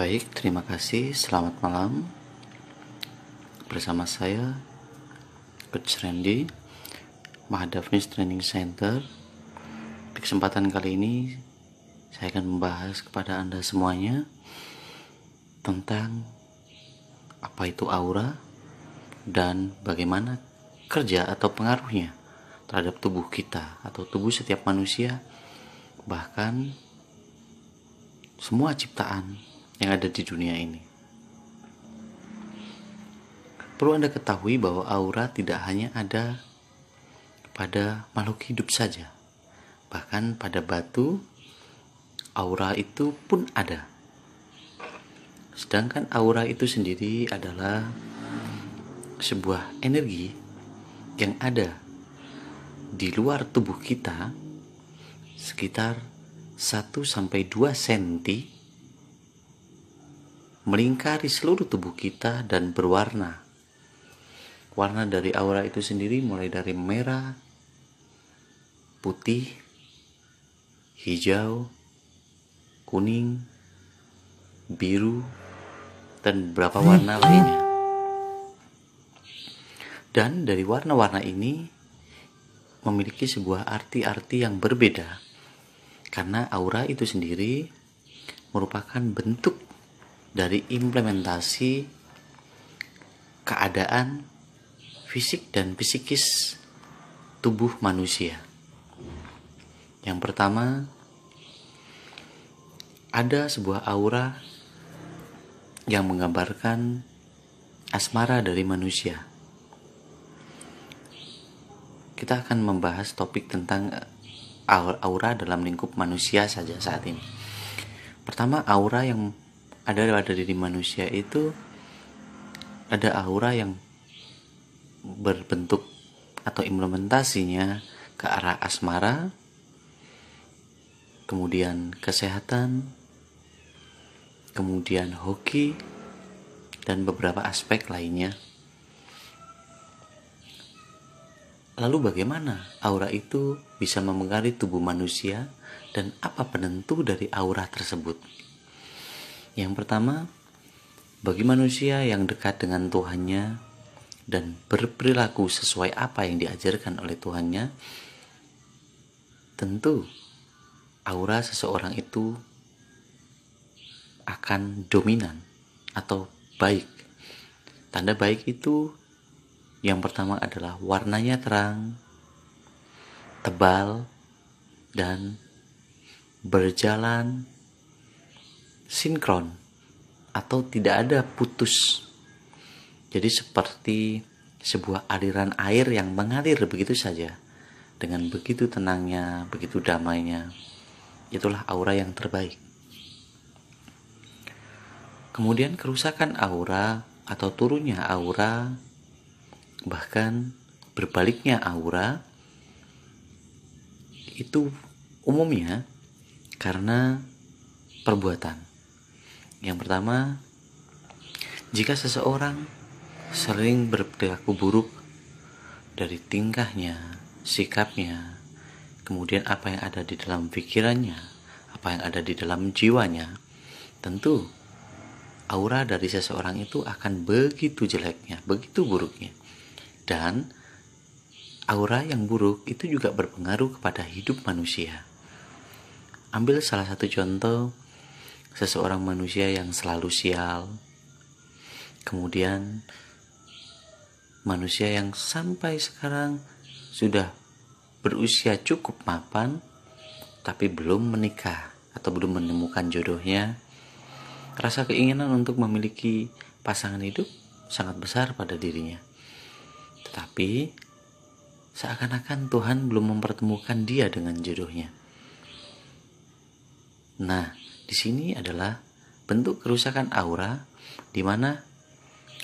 Baik, terima kasih. Selamat malam. Bersama saya, Coach Randy, Mahadavnis Training Center. Di kesempatan kali ini, saya akan membahas kepada Anda semuanya tentang apa itu aura dan bagaimana kerja atau pengaruhnya terhadap tubuh kita atau tubuh setiap manusia, bahkan semua ciptaan yang ada di dunia ini. Perlu Anda ketahui bahwa aura tidak hanya ada pada makhluk hidup saja. Bahkan pada batu, aura itu pun ada. Sedangkan aura itu sendiri adalah sebuah energi yang ada di luar tubuh kita sekitar 1-2 cm, melingkari seluruh tubuh kita dan berwarna. Warna dari aura itu sendiri mulai dari merah, putih, hijau, kuning, biru, dan beberapa warna lainnya. Dan dari warna-warna ini memiliki sebuah arti-arti yang berbeda, karena aura itu sendiri merupakan bentuk dari implementasi keadaan fisik dan psikis tubuh manusia. Yang pertama, ada sebuah aura yang menggambarkan asmara dari manusia. Kita akan membahas topik tentang aura dalam lingkup manusia saja saat ini. Pertama, aura yang ada pada diri manusia itu ada aura yang berbentuk atau implementasinya ke arah asmara, kemudian kesehatan, kemudian hoki, dan beberapa aspek lainnya. Lalu bagaimana aura itu bisa memengaruhi tubuh manusia dan apa penentu dari aura tersebut? Yang pertama, bagi manusia yang dekat dengan Tuhannya dan berperilaku sesuai apa yang diajarkan oleh Tuhannya, tentu aura seseorang itu akan dominan atau baik. Tanda baik itu yang pertama adalah warnanya terang, tebal, dan berjalan sinkron atau tidak ada putus. Jadi seperti sebuah aliran air yang mengalir begitu saja, dengan begitu tenangnya, begitu damainya. Itulah aura yang terbaik. Kemudian kerusakan aura atau turunnya aura, bahkan berbaliknya aura, itu umumnya karena perbuatan. Yang pertama, jika seseorang sering berperilaku buruk dari tingkahnya, sikapnya, kemudian apa yang ada di dalam pikirannya, apa yang ada di dalam jiwanya, tentu aura dari seseorang itu akan begitu jeleknya, begitu buruknya. Dan aura yang buruk itu juga berpengaruh kepada hidup manusia. Ambil salah satu contoh, seseorang manusia yang selalu sial, kemudian manusia yang sampai sekarang sudah berusia cukup mapan tapi belum menikah atau belum menemukan jodohnya. Rasa keinginan untuk memiliki pasangan hidup sangat besar pada dirinya, tetapi seakan-akan Tuhan belum mempertemukan dia dengan jodohnya. Nah, di sini adalah bentuk kerusakan aura, di mana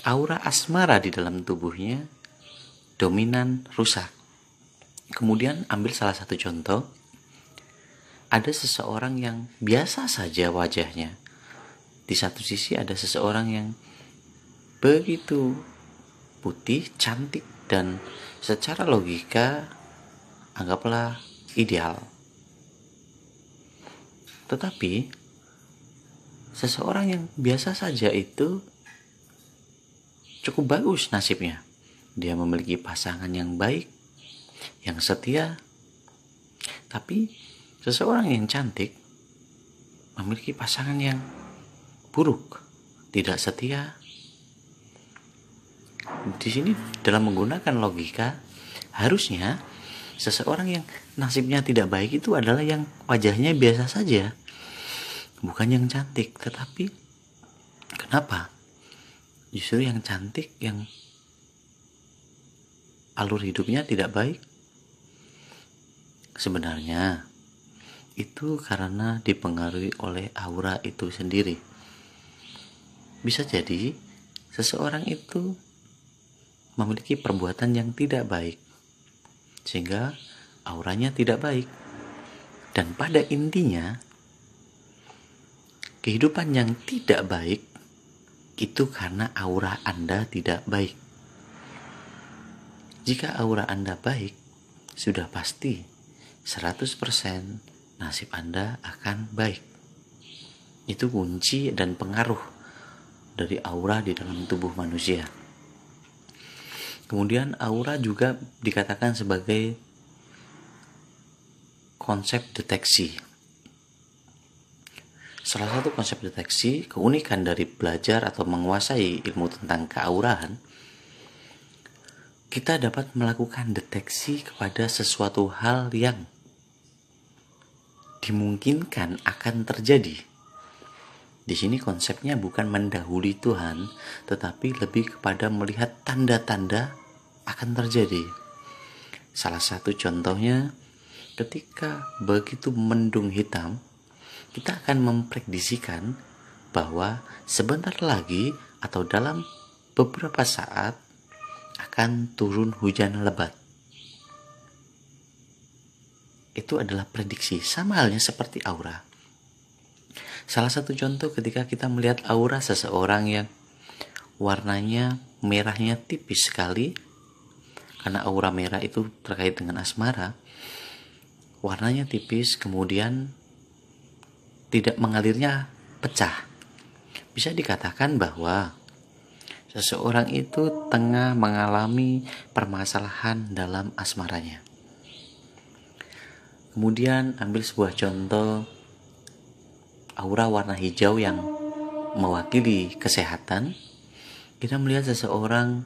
aura asmara di dalam tubuhnya dominan rusak. Kemudian ambil salah satu contoh, ada seseorang yang biasa saja wajahnya. Di satu sisi ada seseorang yang begitu putih, cantik, dan secara logika anggaplah ideal. Tetapi seseorang yang biasa saja itu cukup bagus nasibnya. Dia memiliki pasangan yang baik, yang setia. Tapi seseorang yang cantik memiliki pasangan yang buruk, tidak setia. Di sini dalam menggunakan logika, harusnya seseorang yang nasibnya tidak baik itu adalah yang wajahnya biasa saja, bukan yang cantik. Tetapi kenapa justru yang cantik yang alur hidupnya tidak baik? Sebenarnya itu karena dipengaruhi oleh aura itu sendiri. Bisa jadi seseorang itu memiliki perbuatan yang tidak baik, sehingga auranya tidak baik. Dan pada intinya, kehidupan yang tidak baik itu karena aura Anda tidak baik. Jika aura Anda baik, sudah pasti 100% nasib Anda akan baik. Itu kunci dan pengaruh dari aura di dalam tubuh manusia. Kemudian aura juga dikatakan sebagai konsep deteksi. Salah satu konsep deteksi, keunikan dari belajar atau menguasai ilmu tentang keauraan, kita dapat melakukan deteksi kepada sesuatu hal yang dimungkinkan akan terjadi. Di sini konsepnya bukan mendahului Tuhan, tetapi lebih kepada melihat tanda-tanda akan terjadi. Salah satu contohnya, ketika begitu mendung hitam, kita akan memprediksikan bahwa sebentar lagi atau dalam beberapa saat akan turun hujan lebat. Itu adalah prediksi, sama halnya seperti aura. Salah satu contoh ketika kita melihat aura seseorang yang warnanya merahnya tipis sekali, karena aura merah itu terkait dengan asmara, warnanya tipis kemudian tidak mengalirnya pecah. Bisa dikatakan bahwa seseorang itu tengah mengalami permasalahan dalam asmaranya. Kemudian ambil sebuah contoh aura warna hijau yang mewakili kesehatan. Kita melihat seseorang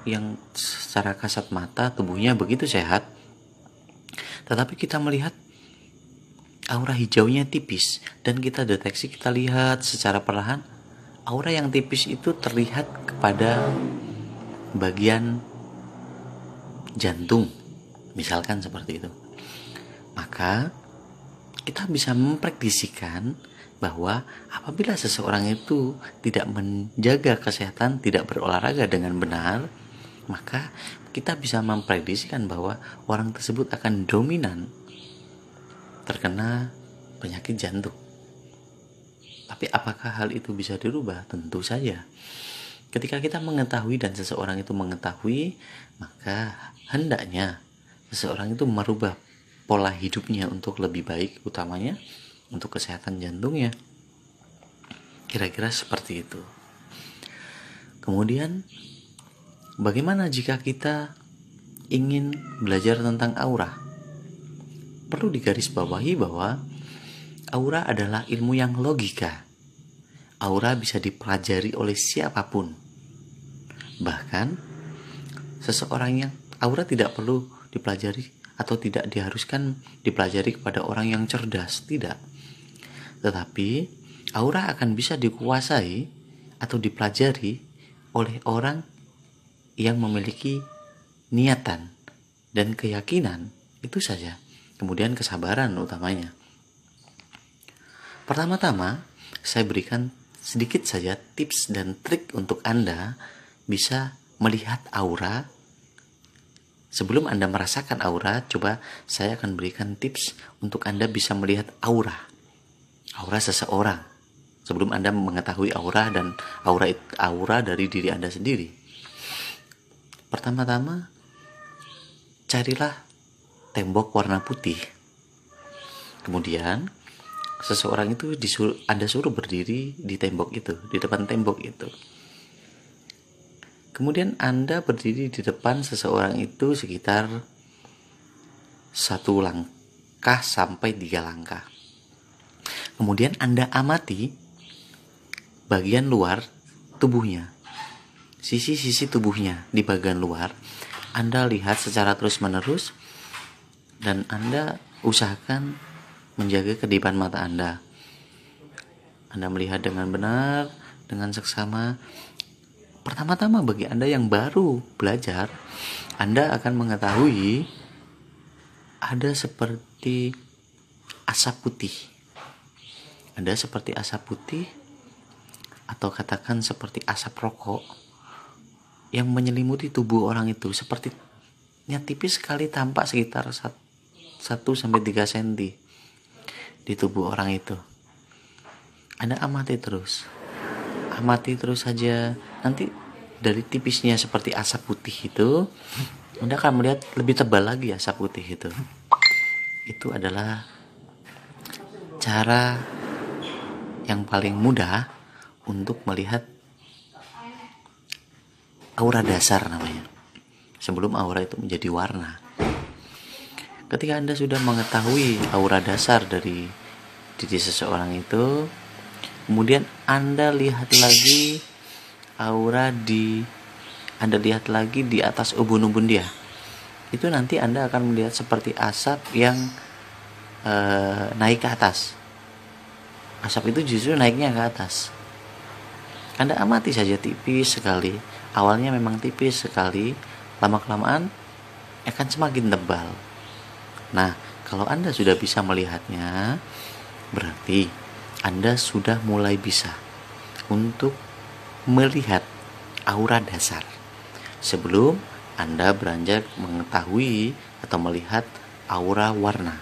yang secara kasat mata tubuhnya begitu sehat, tetapi kita melihat aura hijaunya tipis, dan kita deteksi, kita lihat secara perlahan aura yang tipis itu terlihat kepada bagian jantung, misalkan seperti itu. Maka kita bisa memprediksikan bahwa apabila seseorang itu tidak menjaga kesehatan, tidak berolahraga dengan benar, maka kita bisa memprediksikan bahwa orang tersebut akan dominan terkena penyakit jantung. Tapi apakah hal itu bisa dirubah? Tentu saja. Ketika kita mengetahui dan seseorang itu mengetahui, maka hendaknya seseorang itu merubah pola hidupnya untuk lebih baik, utamanya untuk kesehatan jantungnya. Kira-kira seperti itu. Kemudian, bagaimana jika kita ingin belajar tentang aura? Perlu digarisbawahi bahwa aura adalah ilmu yang logika. Aura bisa dipelajari oleh siapapun. Bahkan, seseorang yang aura tidak perlu dipelajari atau tidak diharuskan dipelajari kepada orang yang cerdas, tidak. Tetapi aura akan bisa dikuasai atau dipelajari oleh orang yang memiliki niatan dan keyakinan, itu saja. Kemudian kesabaran utamanya. Pertama-tama, saya berikan sedikit saja tips dan trik untuk Anda bisa melihat aura. Sebelum Anda merasakan aura, coba saya akan berikan tips untuk Anda bisa melihat aura seseorang sebelum Anda mengetahui aura dan aura dari diri Anda sendiri. Pertama-tama, carilah tembok warna putih. Kemudian seseorang itu Anda suruh berdiri di tembok itu, di depan tembok itu. Kemudian Anda berdiri di depan seseorang itu sekitar 1 langkah sampai 3 langkah. Kemudian Anda amati bagian luar tubuhnya, sisi-sisi tubuhnya di bagian luar. Anda lihat secara terus-menerus dan Anda usahakan menjaga kedipan mata Anda. Anda melihat dengan benar, dengan seksama. Pertama-tama bagi Anda yang baru belajar, Anda akan mengetahui ada seperti asap putih. Ada seperti asap putih atau katakan seperti asap rokok yang menyelimuti tubuh orang itu, sepertinya tipis sekali, tampak sekitar 1-3 cm di tubuh orang itu. Anda amati terus saja. Nanti dari tipisnya seperti asap putih itu, Anda akan melihat lebih tebal lagi asap putih itu. Itu adalah cara yang paling mudah untuk melihat aura dasar namanya, sebelum aura itu menjadi warna. Ketika Anda sudah mengetahui aura dasar dari diri seseorang itu, kemudian Anda lihat lagi Anda lihat lagi di atas ubun-ubun dia. Itu nanti Anda akan melihat seperti asap yang naik ke atas. Asap itu justru naiknya ke atas. Anda amati saja, tipis sekali. Awalnya memang tipis sekali, lama-kelamaan akan semakin tebal. Nah, kalau Anda sudah bisa melihatnya, berarti Anda sudah mulai bisa untuk melihat aura dasar sebelum Anda beranjak mengetahui atau melihat aura warna.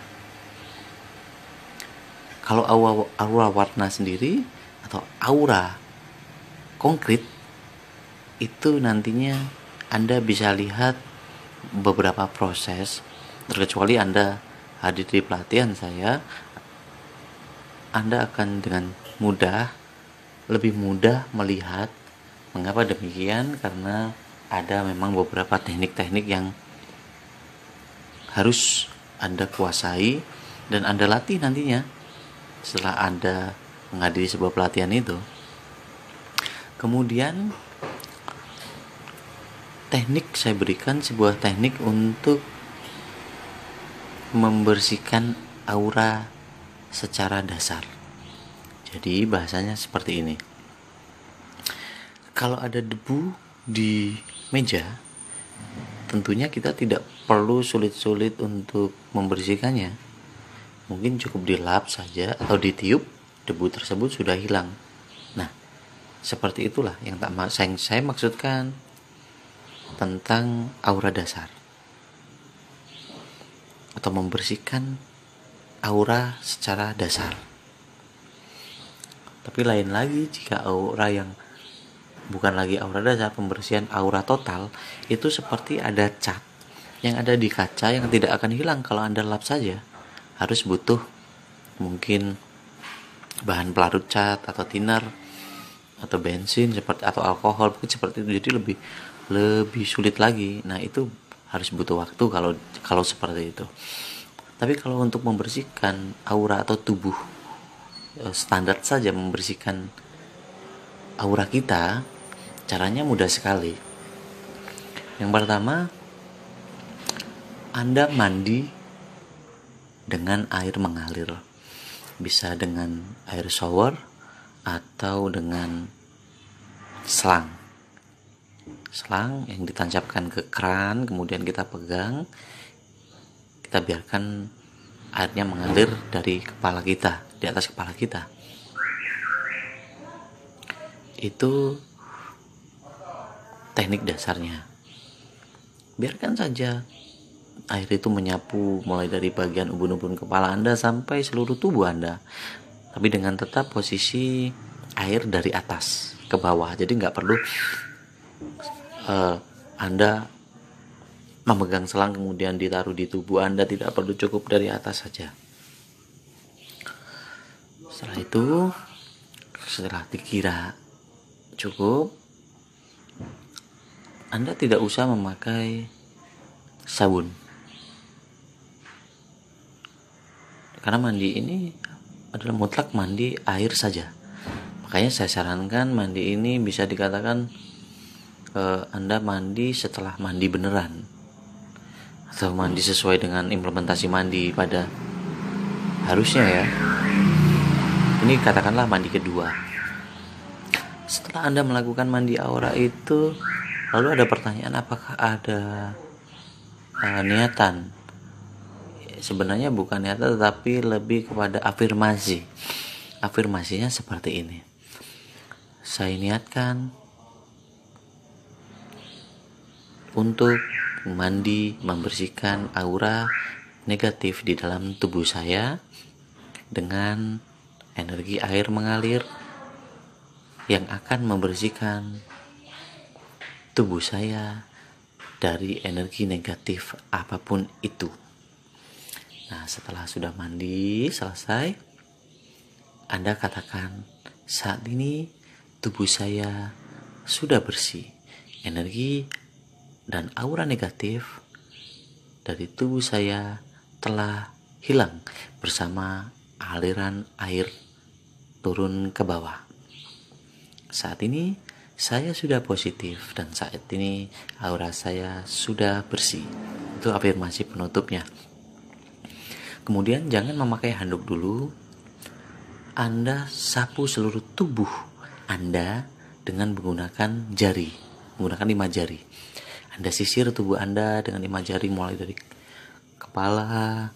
Kalau aura warna sendiri atau aura konkret itu nantinya Anda bisa lihat beberapa proses. Terkecuali Anda hadir di pelatihan saya, Anda akan dengan lebih mudah melihat. Mengapa demikian? Karena ada memang beberapa teknik-teknik yang harus Anda kuasai dan Anda latih nantinya setelah Anda menghadiri sebuah pelatihan itu. Kemudian saya berikan sebuah teknik untuk membersihkan aura secara dasar. Jadi bahasanya seperti ini. Kalau ada debu di meja, tentunya kita tidak perlu sulit-sulit untuk membersihkannya. Mungkin cukup dilap saja atau ditiup, debu tersebut sudah hilang. Nah, seperti itulah yang saya maksudkan tentang aura dasar atau membersihkan aura secara dasar. Tapi lain lagi jika aura yang bukan lagi aura dasar, pembersihan aura total, itu seperti ada cat yang ada di kaca yang tidak akan hilang kalau Anda lap saja. Harus butuh mungkin bahan pelarut cat atau thinner atau bensin atau alkohol, mungkin seperti itu. Jadi lebih sulit lagi. Nah, itu harus butuh waktu kalau seperti itu. Tapi kalau untuk membersihkan aura atau tubuh, standar saja membersihkan aura kita, caranya mudah sekali. Yang pertama, Anda mandi dengan air mengalir. Bisa dengan air shower atau dengan selang yang ditancapkan ke keran, kemudian kita pegang, kita biarkan airnya mengalir dari kepala kita, di atas kepala kita. Itu teknik dasarnya. Biarkan saja air itu menyapu mulai dari bagian ubun-ubun kepala Anda sampai seluruh tubuh Anda, tapi dengan tetap posisi air dari atas ke bawah. Jadi nggak perlu Anda memegang selang kemudian ditaruh di tubuh Anda, tidak perlu, cukup dari atas saja. Setelah itu, setelah dikira cukup, Anda tidak usah memakai sabun, karena mandi ini adalah mutlak mandi air saja. Makanya saya sarankan mandi ini bisa dikatakan Anda mandi setelah mandi beneran, atau mandi sesuai dengan implementasi mandi pada harusnya ya. Ini katakanlah mandi kedua. Setelah Anda melakukan mandi aura itu, lalu ada pertanyaan, apakah ada niatan? Sebenarnya bukan niatan, tetapi lebih kepada afirmasi. Afirmasinya seperti ini: saya niatkan untuk mandi, membersihkan aura negatif di dalam tubuh saya dengan energi air mengalir yang akan membersihkan tubuh saya dari energi negatif apapun itu. Nah, setelah sudah mandi selesai, Anda katakan, saat ini tubuh saya sudah bersih. Energi dan aura negatif dari tubuh saya telah hilang bersama aliran air turun ke bawah. Saat ini saya sudah positif dan saat ini aura saya sudah bersih. Itu afirmasi penutupnya. Kemudian jangan memakai handuk dulu. Anda sapu seluruh tubuh Anda dengan menggunakan jari, menggunakan 5 jari. Anda sisir tubuh Anda dengan 5 jari, mulai dari kepala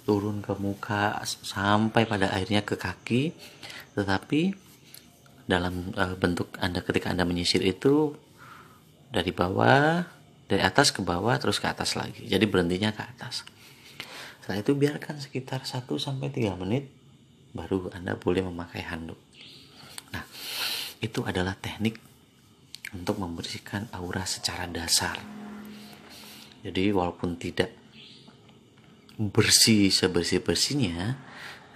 turun ke muka sampai pada akhirnya ke kaki. Tetapi dalam bentuk Anda ketika Anda menyisir itu dari bawah, dari atas ke bawah terus ke atas lagi. Jadi berhentinya ke atas. Setelah itu biarkan sekitar 1-3 menit, baru Anda boleh memakai handuk. Nah, itu adalah teknik untuk membersihkan aura secara dasar. Jadi walaupun tidak bersih sebersih-bersihnya,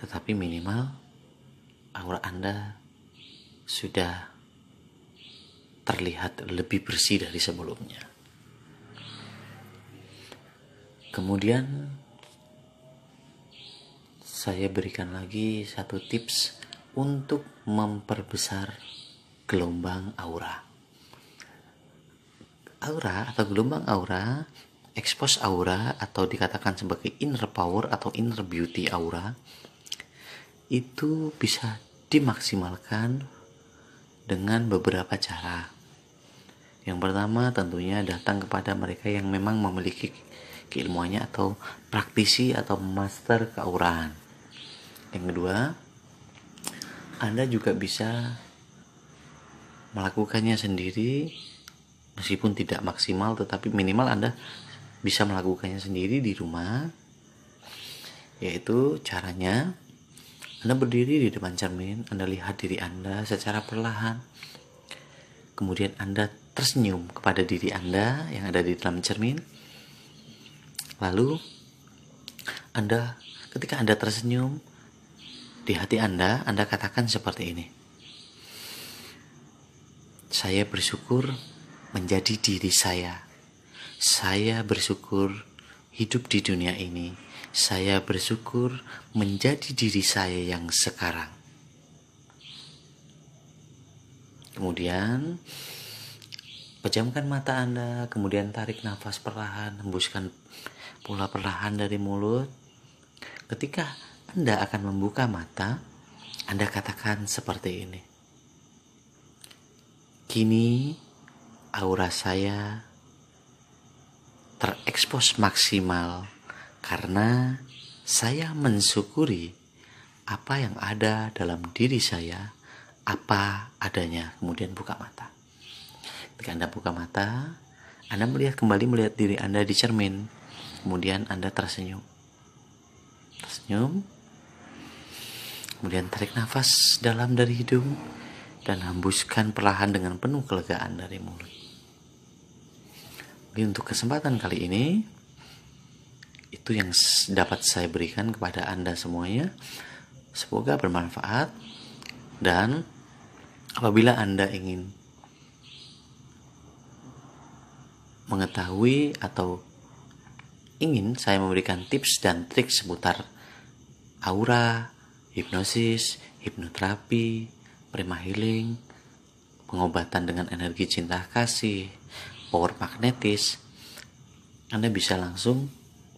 tetapi minimal aura Anda sudah terlihat lebih bersih dari sebelumnya. Kemudian saya berikan lagi satu tips untuk memperbesar gelombang aura. Aura atau gelombang aura, expose aura atau dikatakan sebagai inner power atau inner beauty aura, itu bisa dimaksimalkan dengan beberapa cara. Yang pertama tentunya datang kepada mereka yang memang memiliki keilmuannya atau praktisi atau master keauraan. Yang kedua, Anda juga bisa melakukannya sendiri meskipun tidak maksimal, tetapi minimal Anda bisa melakukannya sendiri di rumah. Yaitu caranya, Anda berdiri di depan cermin, Anda lihat diri Anda secara perlahan. Kemudian Anda tersenyum kepada diri Anda yang ada di dalam cermin. Lalu ketika Anda tersenyum, di hati Anda katakan seperti ini: saya bersyukur menjadi diri saya. Saya bersyukur hidup di dunia ini. Saya bersyukur menjadi diri saya yang sekarang. Kemudian pejamkan mata Anda, kemudian tarik nafas perlahan, hembuskan pula perlahan dari mulut. Ketika Anda akan membuka mata, Anda katakan seperti ini: kini aura saya terekspos maksimal karena saya mensyukuri apa yang ada dalam diri saya, apa adanya. Kemudian buka mata. Ketika Anda buka mata, Anda kembali melihat diri Anda di cermin. Kemudian Anda tersenyum. Kemudian tarik nafas dalam dari hidung dan hembuskan perlahan dengan penuh kelegaan dari mulut. Jadi untuk kesempatan kali ini, itu yang dapat saya berikan kepada Anda semuanya. Semoga bermanfaat, dan apabila Anda ingin mengetahui atau ingin saya memberikan tips dan trik seputar aura, hipnosis, hipnoterapi, prema healing, pengobatan dengan energi cinta kasih, power magnetis, Anda bisa langsung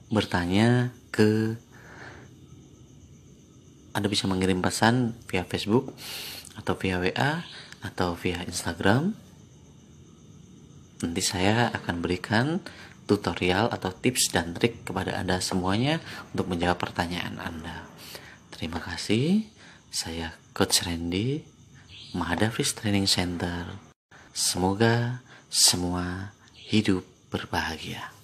bertanya ke Anda bisa mengirim pesan via Facebook atau via WA atau via Instagram. Nanti saya akan berikan tutorial atau tips dan trik kepada Anda semuanya untuk menjawab pertanyaan Anda. Terima kasih. Saya Coach Randy, Mahadafis Training Center. Semoga semua hidup berbahagia.